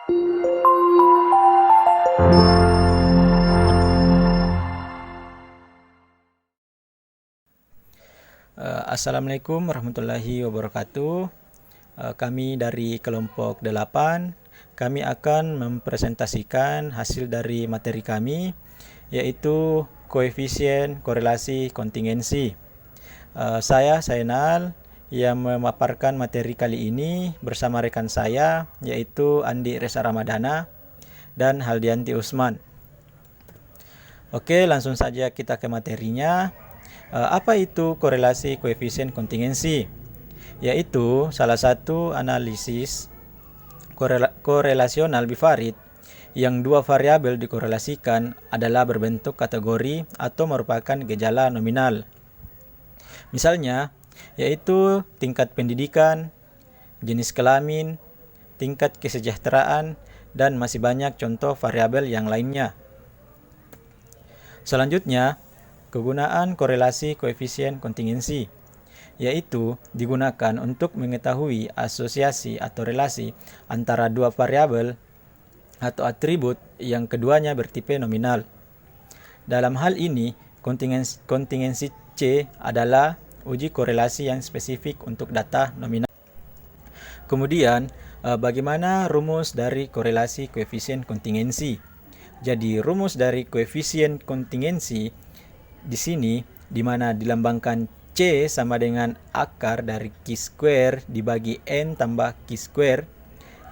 Assalamualaikum warahmatullahi wabarakatuh. Kami dari kelompok 8, kami akan mempresentasikan hasil dari materi kami, yaitu koefisien korelasi kontingensi. Saya Sainal yang memaparkan materi kali ini bersama rekan saya, yaitu Andi Reza Ramadana dan Haldianti Usman. Oke, langsung saja kita ke materinya. Apa itu korelasi koefisien kontingensi? Yaitu salah satu analisis korelasional bivarid yang dua variabel dikorelasikan adalah berbentuk kategori atau merupakan gejala nominal. Misalnya, yaitu tingkat pendidikan, jenis kelamin, tingkat kesejahteraan, dan masih banyak contoh variabel yang lainnya. Selanjutnya, kegunaan korelasi koefisien kontingensi, yaitu digunakan untuk mengetahui asosiasi atau relasi antara dua variabel atau atribut yang keduanya bertipe nominal. Dalam hal ini, kontingensi C adalah uji korelasi yang spesifik untuk data nominal. Kemudian, bagaimana rumus dari korelasi koefisien kontingensi? Jadi, rumus dari koefisien kontingensi di sini, di mana dilambangkan C sama dengan akar dari Q square dibagi N tambah Q square,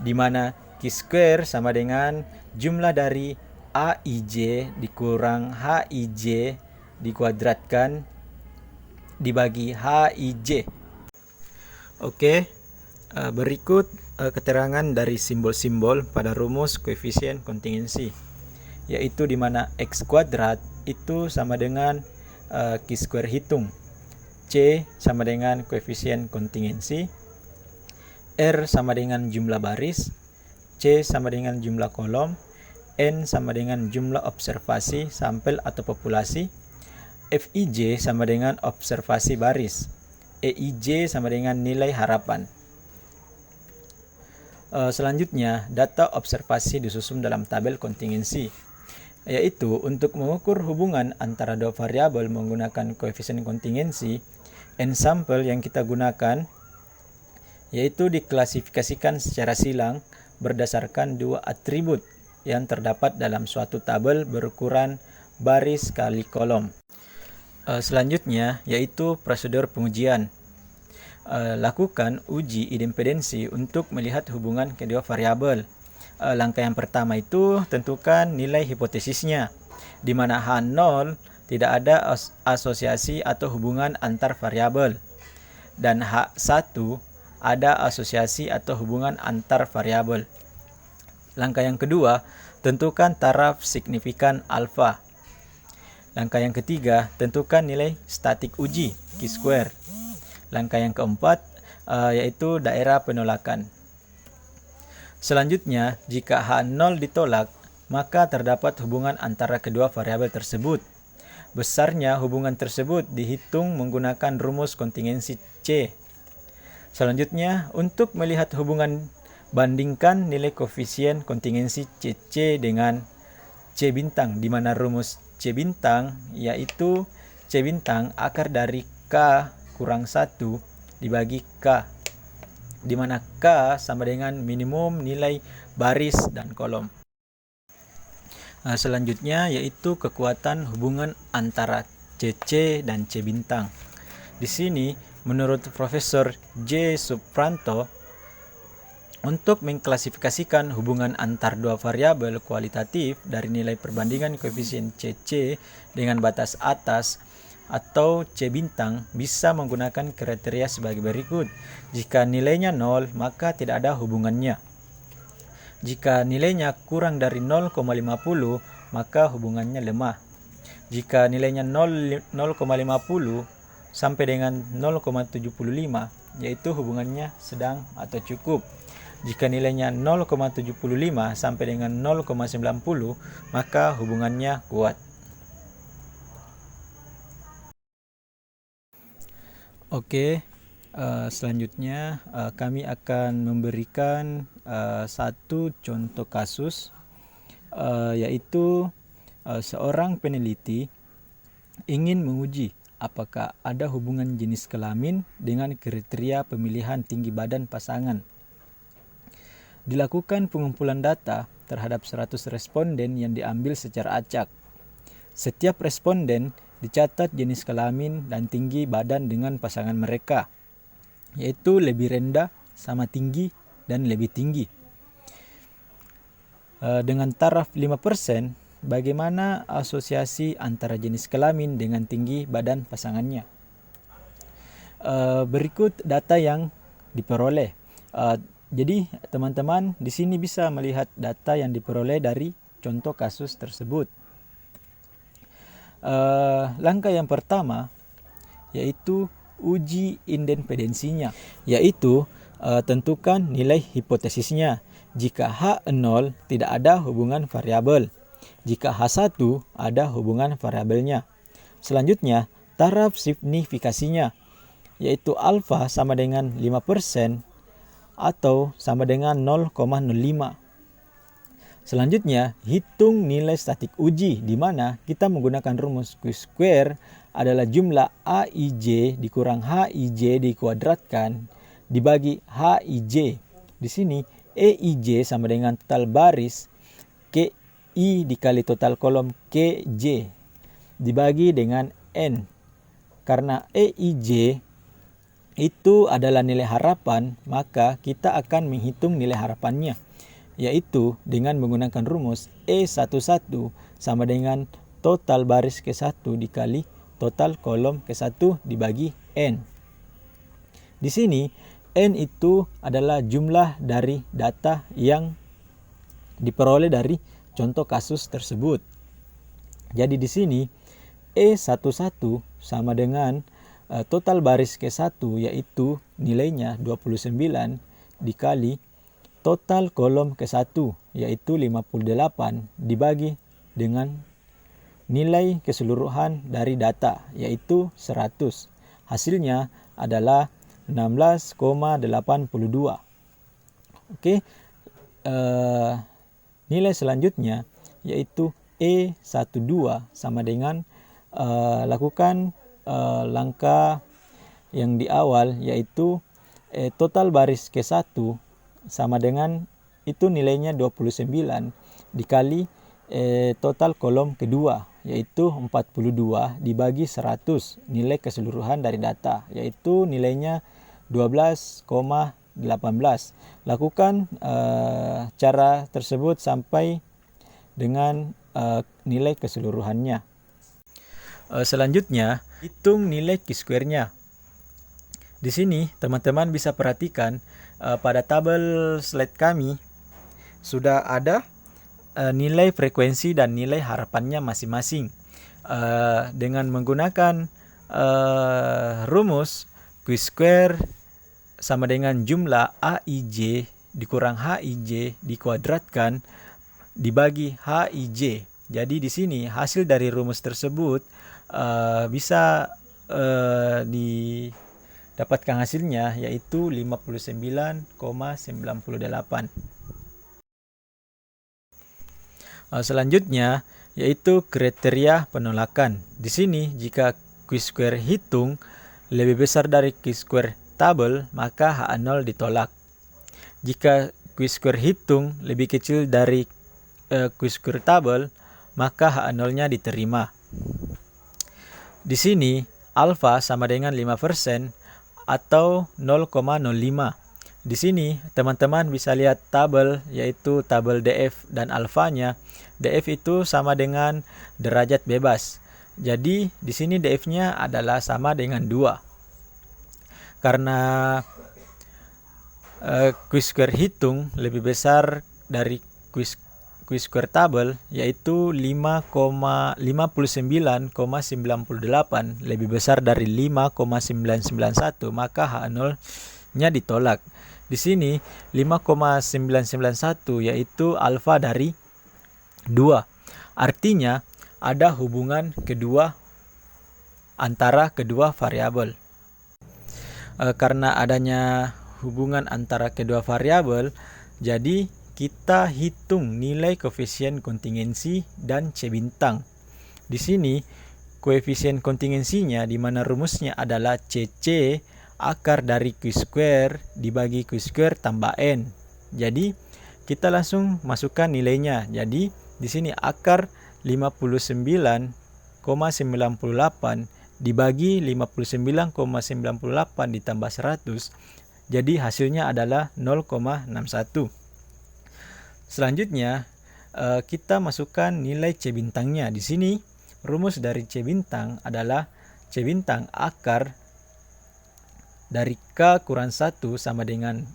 di mana Q square sama dengan jumlah dari AIJ dikurang HIJ dikuadratkan dibagi HIJ. Oke, berikut keterangan dari simbol-simbol pada rumus koefisien kontingensi, yaitu di mana X kuadrat itu sama dengan Q square hitung, C sama dengan koefisien kontingensi, R sama dengan jumlah baris, C sama dengan jumlah kolom, N sama dengan jumlah observasi sampel atau populasi, FIJ sama dengan observasi baris, EIJ sama dengan nilai harapan. Selanjutnya, data observasi disusun dalam tabel kontingensi, yaitu untuk mengukur hubungan antara dua variabel menggunakan koefisien kontingensi. N sampel yang kita gunakan yaitu diklasifikasikan secara silang berdasarkan dua atribut yang terdapat dalam suatu tabel berukuran baris kali kolom. Selanjutnya yaitu prosedur pengujian. Lakukan uji idempedensi untuk melihat hubungan kedua variabel. Langkah yang pertama itu tentukan nilai hipotesisnya, di mana H0 tidak ada asosiasi atau hubungan antar variabel, dan H1 ada asosiasi atau hubungan antar variabel. Langkah yang kedua, tentukan taraf signifikan alfa. Langkah yang ketiga, tentukan nilai statik uji Q square. Langkah yang keempat yaitu daerah penolakan. Selanjutnya, jika H0 ditolak, maka terdapat hubungan antara kedua variabel tersebut. Besarnya hubungan tersebut dihitung menggunakan rumus kontingensi C. Selanjutnya, untuk melihat hubungan, bandingkan nilai koefisien kontingensi CC dengan C bintang, di mana rumus C bintang yaitu C bintang akar dari K kurang 1 dibagi K, di mana K sama dengan minimum nilai baris dan kolom. Selanjutnya yaitu kekuatan hubungan antara CC dan C bintang. Di sini menurut Profesor J. Supranto, untuk mengklasifikasikan hubungan antar dua variabel kualitatif dari nilai perbandingan koefisien CC dengan batas atas atau C bintang bisa menggunakan kriteria sebagai berikut. Jika nilainya 0, maka tidak ada hubungannya. Jika nilainya kurang dari 0,50, maka hubungannya lemah. Jika nilainya 0,50 sampai dengan 0,75, yaitu hubungannya sedang atau cukup. Jika nilainya 0,75 sampai dengan 0,90, maka hubungannya kuat. Oke, Selanjutnya kami akan memberikan satu contoh kasus, yaitu seorang peneliti ingin menguji apakah ada hubungan jenis kelamin dengan kriteria pemilihan tinggi badan pasangan. Dilakukan pengumpulan data terhadap 100 responden yang diambil secara acak. Setiap responden dicatat jenis kelamin dan tinggi badan dengan pasangan mereka, yaitu lebih rendah, sama tinggi, dan lebih tinggi. Dengan taraf 5%, bagaimana asosiasi antara jenis kelamin dengan tinggi badan pasangannya? Berikut data yang diperoleh. Jadi teman-teman di sini bisa melihat data yang diperoleh dari contoh kasus tersebut. Langkah yang pertama yaitu uji independensinya, yaitu tentukan nilai hipotesisnya. Jika H0 tidak ada hubungan variabel, jika H1 ada hubungan variabelnya. Selanjutnya, taraf signifikasinya, yaitu alfa sama dengan 5% atau sama dengan 0,05. Selanjutnya, hitung nilai statik uji, di mana kita menggunakan rumus Q-square adalah jumlah AIJ dikurang HIJ dikuadratkan dibagi HIJ. Di sini EIJ sama dengan total baris KI dikali total kolom KJ dibagi dengan N. Karena EIJ itu adalah nilai harapan, maka kita akan menghitung nilai harapannya, yaitu dengan menggunakan rumus E11 sama dengan total baris ke-1 dikali total kolom ke-1 dibagi N. Di sini N itu adalah jumlah dari data yang diperoleh dari contoh kasus tersebut. Jadi di sini E11 sama dengan total baris ke-1, yaitu nilainya 29 dikali total kolom ke-1, yaitu 58 dibagi dengan nilai keseluruhan dari data, yaitu 100. Hasilnya adalah 16,82. Oke, nilai selanjutnya yaitu E12 sama dengan lakukan langkah yang di awal, yaitu total baris ke-1 sama dengan itu nilainya 29 dikali total kolom kedua, yaitu 42 dibagi 100 nilai keseluruhan dari data, yaitu nilainya 12,18. Lakukan cara tersebut sampai dengan nilai keseluruhannya. Selanjutnya, hitung nilai Q-square-nya. Di sini teman-teman bisa perhatikan pada tabel slide kami sudah ada nilai frekuensi dan nilai harapannya masing-masing. Dengan menggunakan rumus Q-square sama dengan jumlah AIJ dikurang HIJ dikuadratkan dibagi HIJ. Jadi di sini hasil dari rumus tersebut bisa didapatkan hasilnya, yaitu 59,98. Selanjutnya yaitu kriteria penolakan. Di sini jika Q-square hitung lebih besar dari Q-square tabel, maka H0 ditolak. Jika Q-square hitung lebih kecil dari Q-square tabel, maka H0-nya diterima. Di sini alfa sama dengan 5% atau 0,05. Di sini teman-teman bisa lihat tabel, yaitu tabel DF dan alfanya. DF itu sama dengan derajat bebas. Jadi di sini DF-nya adalah sama dengan 2. Karena Q-square hitung lebih besar dari Q-square tabel, yaitu 59,98 lebih besar dari 5,991, maka H0-nya ditolak. Di sini 5,991 yaitu alfa dari 2. Artinya ada hubungan kedua antara kedua variabel. karena adanya hubungan antara kedua variabel, jadi kita hitung nilai koefisien kontingensi dan C bintang. Di sini koefisien kontingensinya di mana rumusnya adalah CC akar dari Q square dibagi Q square tambah N. Jadi kita langsung masukkan nilainya. Jadi di sini akar 59,98 dibagi 59,98 ditambah 100. Jadi hasilnya adalah 0,61. Selanjutnya kita masukkan nilai C bintangnya. Di sini rumus dari C bintang adalah C bintang akar dari K kurang 1 sama dengan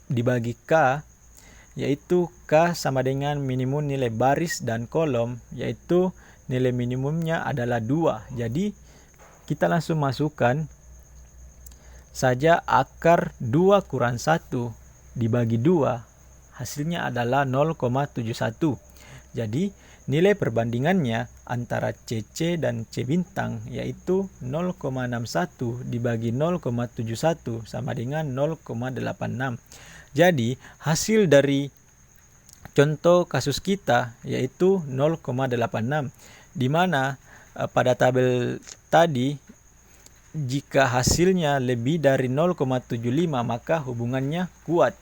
dibagi K, yaitu K sama dengan minimum nilai baris dan kolom, yaitu nilai minimumnya adalah 2. Jadi kita langsung masukkan saja akar 2 kurang 1 dibagi 2, hasilnya adalah 0,71. Jadi nilai perbandingannya antara CC dan C bintang yaitu 0,61 dibagi 0,71 sama dengan 0,86. Jadi hasil dari contoh kasus kita yaitu 0,86, di mana pada tabel tadi jika hasilnya lebih dari 0,75 maka hubungannya kuat.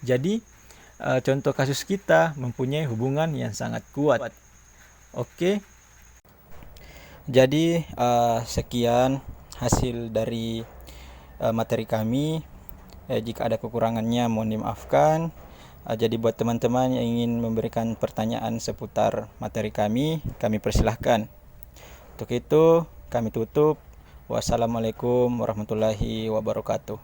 Jadi contoh kasus kita mempunyai hubungan yang sangat kuat. Oke. Jadi sekian hasil dari materi kami. Jika ada kekurangannya mohon dimaafkan. Jadi buat teman-teman yang ingin memberikan pertanyaan seputar materi kami persilahkan. Untuk itu kami tutup. Wassalamualaikum warahmatullahi wabarakatuh.